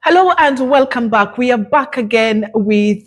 Hello and welcome back. We are back again with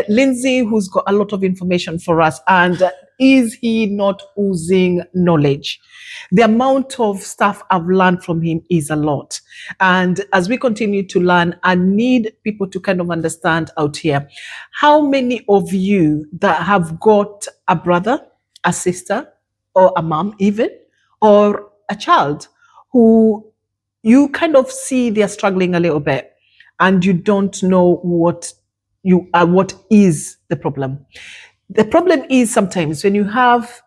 Lindsay, who's got a lot of information for us. And is he not oozing knowledge? The amount of stuff I've learned from him is a lot. And as we continue to learn, I need people to kind of understand out here. How many of you that have got a brother, a sister, or a mom even, or a child who you kind of see they're struggling a little bit, and you don't know what is the problem. The problem is sometimes when you have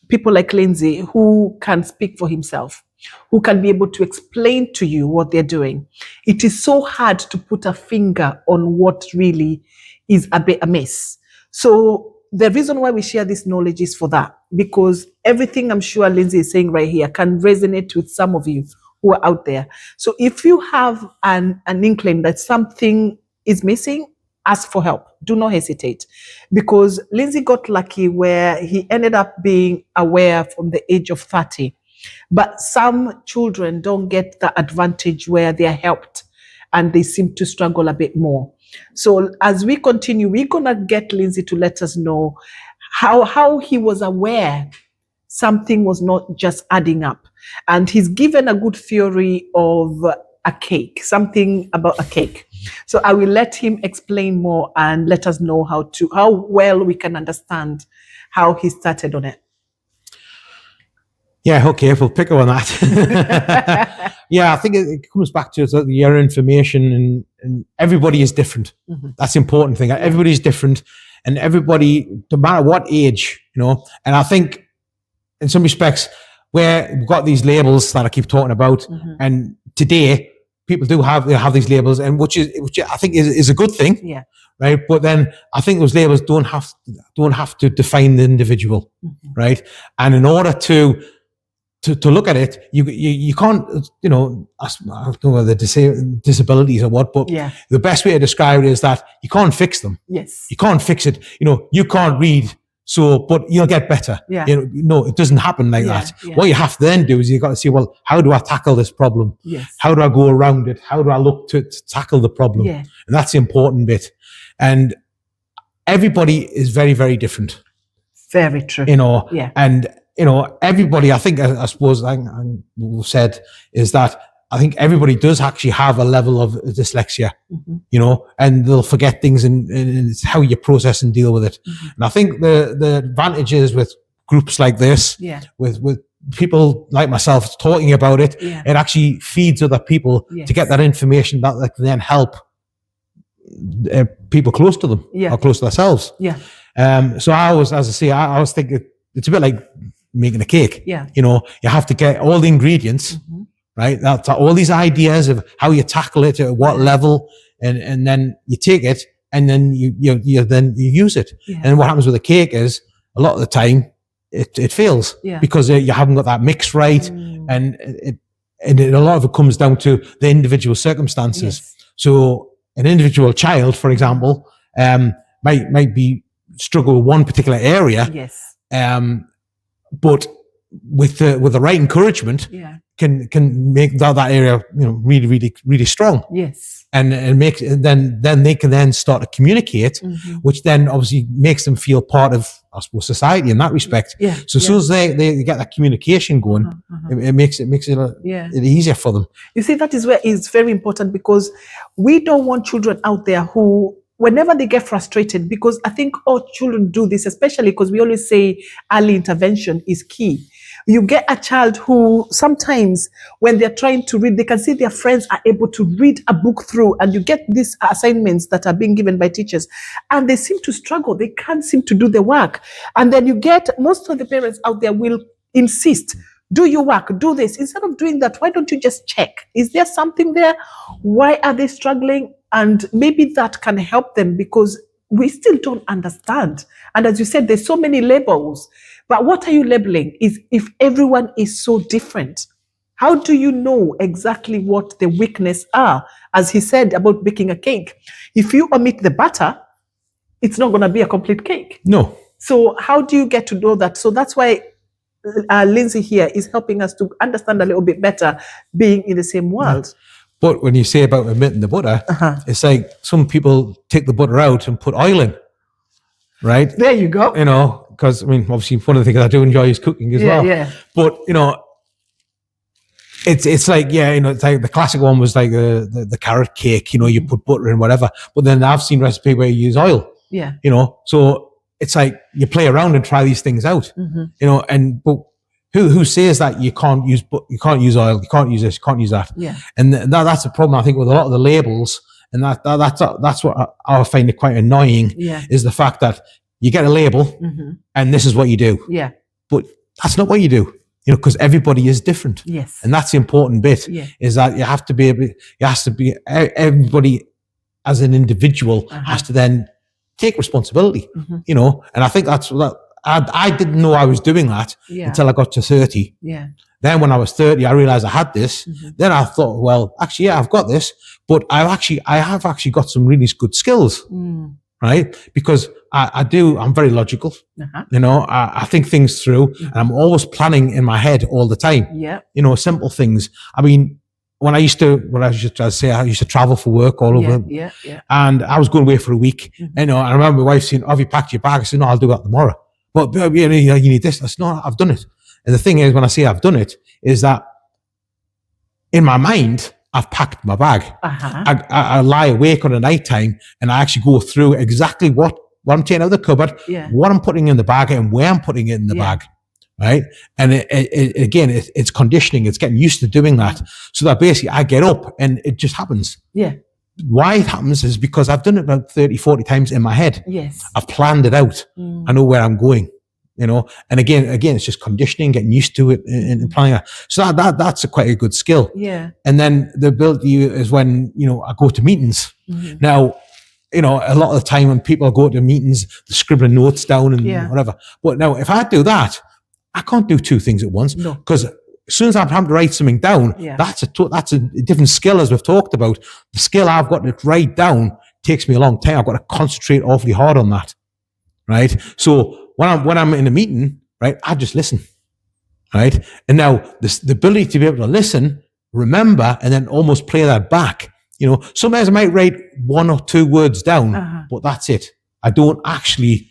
people like Lindsay who can speak for himself, who can be able to explain to you what they're doing, it is so hard to put a finger on what really is a bit amiss. So the reason why we share this knowledge is for that, because everything I'm sure Lindsay is saying right here can resonate with some of you who are out there. So if you have an inkling that something is missing, ask for help. Do not hesitate. Because Lindsay got lucky where he ended up being aware from the age of 30. But some children don't get the advantage where they are helped and they seem to struggle a bit more. So as we continue, we're going to get Lindsay to let us know how he was aware something was not just adding up. And he's given a good theory of a cake, something about a cake. So I will let him explain more and let us know how well we can understand how he started on it. Yeah, okay, we'll pick up on that. Yeah, I think it comes back to your information, and everybody is different. Mm-hmm. That's the important thing. Everybody's different, and everybody, no matter what age, and I think in some respects, where we've got these labels that I keep talking about, mm-hmm. and today people do have these labels, and which I think is a good thing, yeah. Right? But then I think those labels don't have to define the individual, mm-hmm. right? And in order to look at it, you can't, I don't know whether disabilities or what, but yeah. The best way to describe it is that you can't fix them. Yes, you can't fix it. You can't read. So, but you'll get better. Yeah. No, it doesn't happen like that. Yeah. What you have to then do is you've got to see, well, how do I tackle this problem? Yes. How do I go around it? How do I look to tackle the problem? Yeah. And that's the important bit. And everybody is very, very different. Very true. Yeah. And, everybody, I think, I suppose, I said, is that I think everybody does actually have a level of dyslexia, mm-hmm. And they'll forget things, and it's how you process and deal with it. Mm-hmm. And I think the advantages with groups like this, yeah. with people like myself talking about it, yeah. it actually feeds other people, yes. to get that information that can then help people close to them, yeah. or close to themselves. Yeah. So I always think it's a bit like making a cake. Yeah. You have to get all the ingredients. Mm-hmm. Right, that's all these ideas of how you tackle it, at what level, and then you take it, and then you use it. Yeah. And what happens with a cake is a lot of the time it fails, yeah. because you haven't got that mix right, and a lot of it comes down to the individual circumstances. Yes. So an individual child, for example, might be struggle with one particular area, yes, but with the right encouragement, yeah. can make that area really, really, really strong. Yes. And then they can then start to communicate, mm-hmm. which then obviously makes them feel part of, I suppose, society in that respect. Yeah. So as soon as they get that communication going, it makes it easier for them. You see, that is where it's very important, because we don't want children out there who, whenever they get frustrated, because I think all children do this, especially because we always say early intervention is key. You get a child who sometimes when they're trying to read, they can see their friends are able to read a book through, and you get these assignments that are being given by teachers, and they seem to struggle. They can't seem to do the work. And then you get most of the parents out there will insist, do your work, do this. Instead of doing that, why don't you just check? Is there something there? Why are they struggling? And maybe that can help them, because we still don't understand. And as you said, there's so many labels. But what are you labeling? Is if everyone is so different, how do you know exactly what the weakness are? As he said about baking a cake, if you omit the butter, it's not going to be a complete cake. No. So how do you get to know that? So that's why Lindsay here is helping us to understand a little bit better, being in the same world. But when you say about omitting the butter, it's like some people take the butter out and put oil in, right? There you go. You know, because I mean, obviously, one of the things I do enjoy is cooking as well. Yeah. But you know, it's like, yeah, you know, it's like the classic one was like the carrot cake. You know, you put butter in, whatever. But then I've seen recipe where you use oil. Yeah. You know, so it's like you play around and try these things out. You know, but who says that you can't use oil, you can't use this, you can't use that? Yeah. And that's the problem, I think, with a lot of the labels, and that's what I find it quite annoying. Yeah. Is the fact that you get a label and this is what you do. Yeah. But that's not what you do. You know, because everybody is different. Yes. And that's the important bit. Yeah. Is that you have to be able, everybody as an individual has to then take responsibility. You know, and I think that's what I didn't know I was doing that until I got to 30. Yeah. Then when I was 30, I realized I had this. Then I thought, well, actually, yeah, I've got this, but I have actually got some really good skills, right? Because I'm very logical. You know, I think things through, and I'm always planning in my head all the time. Yeah. You know, simple things. I mean, I used to travel for work all over. Yeah. And I was going away for a week. You know, I remember my wife saying, "Have you packed your bag?" I said, "No, I'll do that tomorrow." But you know, you need this. I said, "No, I've done it." And the thing is, when I say I've done it, is that in my mind, I've packed my bag. I lie awake on a night time and I actually go through exactly what I'm taking out of the cupboard, what I'm putting in the bag, and where I'm putting it in the bag. Right. And it's conditioning. It's getting used to doing that. So that basically I get up and it just happens. Yeah. Why it happens is because I've done it about 30, 40 times in my head. Yes. I've planned it out. I know where I'm going, you know, and again, it's just conditioning, getting used to it and planning it. So that's quite a good skill. Yeah. And then the ability is when, you know, I go to meetings. Now, you know, a lot of the time when people go to meetings, they're scribbling notes down and whatever. But now if I do that, I can't do two things at once. No. Because as soon as I'm having to write something down, that's a different skill, as we've talked about. The skill I've got to write down takes me a long time. I've got to concentrate awfully hard on that, right? So when I'm in a meeting, right, I just listen, right? And now the ability to be able to listen, remember, and then almost play that back. You know, sometimes I might write one or two words down, but that's it. I don't actually,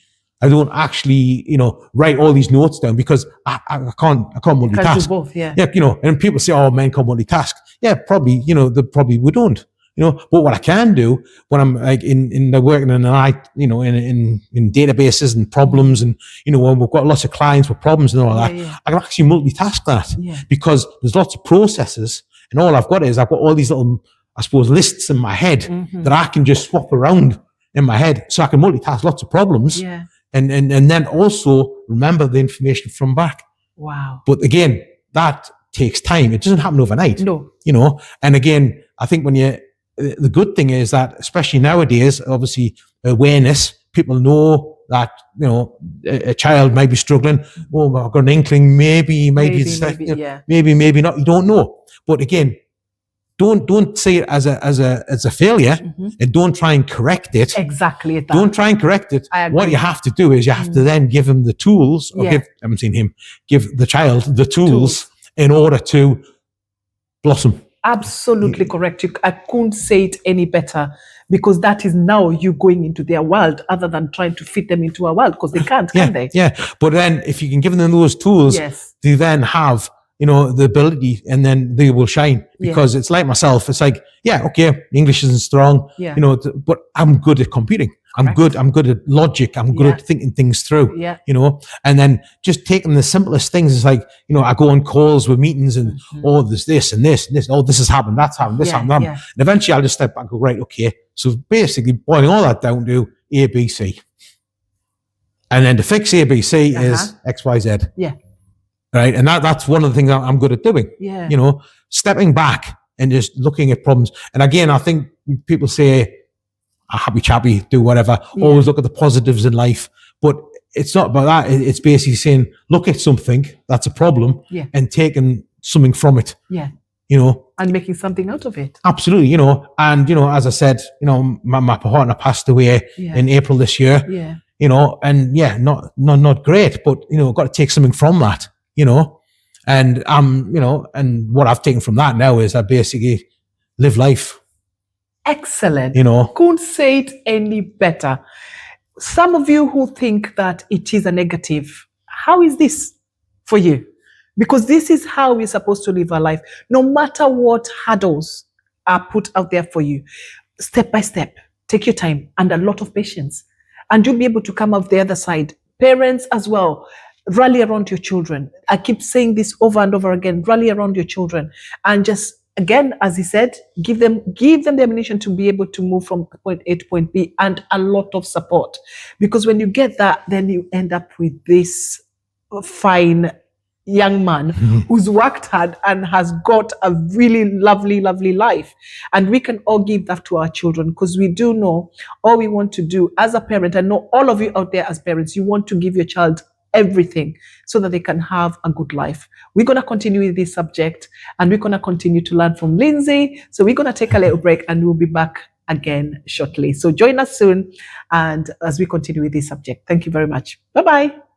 you know, write all these notes down because I can't multitask. Can't do both, yeah. Yeah, you know, and people say, "Oh, men can't multitask." Yeah, probably, you know, we don't. You know, but what I can do when I'm like in the working in the night, you know, in databases and problems, and you know, when we've got lots of clients with problems and all that, I can actually multitask that because there's lots of processes, and all I've got all these little, I suppose, lists in my head that I can just swap around in my head, so I can multitask lots of problems. Yeah. And then also remember the information from back. Wow. But again, that takes time. It doesn't happen overnight. No. You know, and again, I think the good thing is that, especially nowadays, obviously awareness, people know that, you know, a child might be struggling. Oh, I've got an inkling, maybe not, you don't know. But again, don't say it as a failure, and don't try and correct it. Exactly. Don't try and correct it. What you have to do is you have to then give him the tools, or give the child the tools in order to blossom. Absolutely correct. I couldn't say it any better, because that is now you going into their world, other than trying to fit them into a world, because they can't, can they? Yeah. But then if you can give them those tools, they then have, you know, the ability, and then they will shine, because it's like myself. It's like, English isn't strong, you know, but I'm good at computing. I'm good at logic. I'm good at thinking things through, you know, and then just taking the simplest things. It's like, you know, I go on calls with meetings and, oh, there's this and this and this. Oh, this has happened. That's happened. This happened. And eventually I'll just step back and go, right, okay. So basically boiling all that down to A, B, C. And then to fix A, B, C is X, Y, Z. Yeah. Right. And that's one of the things I'm good at doing. Yeah. You know, stepping back and just looking at problems. And again, I think people say, happy chappy, do whatever, always look at the positives in life. But it's not about that. It's basically saying, look at something that's a problem and taking something from it. Yeah. You know, and making something out of it. Absolutely. You know, and, you know, as I said, you know, my partner passed away in April this year. Yeah. You know, and not great, but, you know, got to take something from that. You know, and you know, and what I've taken from that now is I basically live life. Excellent. You know. Couldn't say it any better. Some of you who think that it is a negative, how is this for you? Because this is how we're supposed to live our life, no matter what hurdles are put out there for you. Step by step, take your time and a lot of patience, and you'll be able to come out the other side. Parents as well, rally around your children. I keep saying this over and over again, rally around your children, and just, again, as he said, give them the ammunition to be able to move from point A to point B, and a lot of support. Because when you get that, then you end up with this fine young man who's worked hard and has got a really lovely, lovely life. And we can all give that to our children, because we do know all we want to do as a parent. I know all of you out there as parents, you want to give your child everything so that they can have a good life. We're going to continue with this subject, and we're going to continue to learn from Lindsay. So we're going to take a little break, and we'll be back again shortly. So join us soon, and as we continue with this subject. Thank you very much. Bye-bye.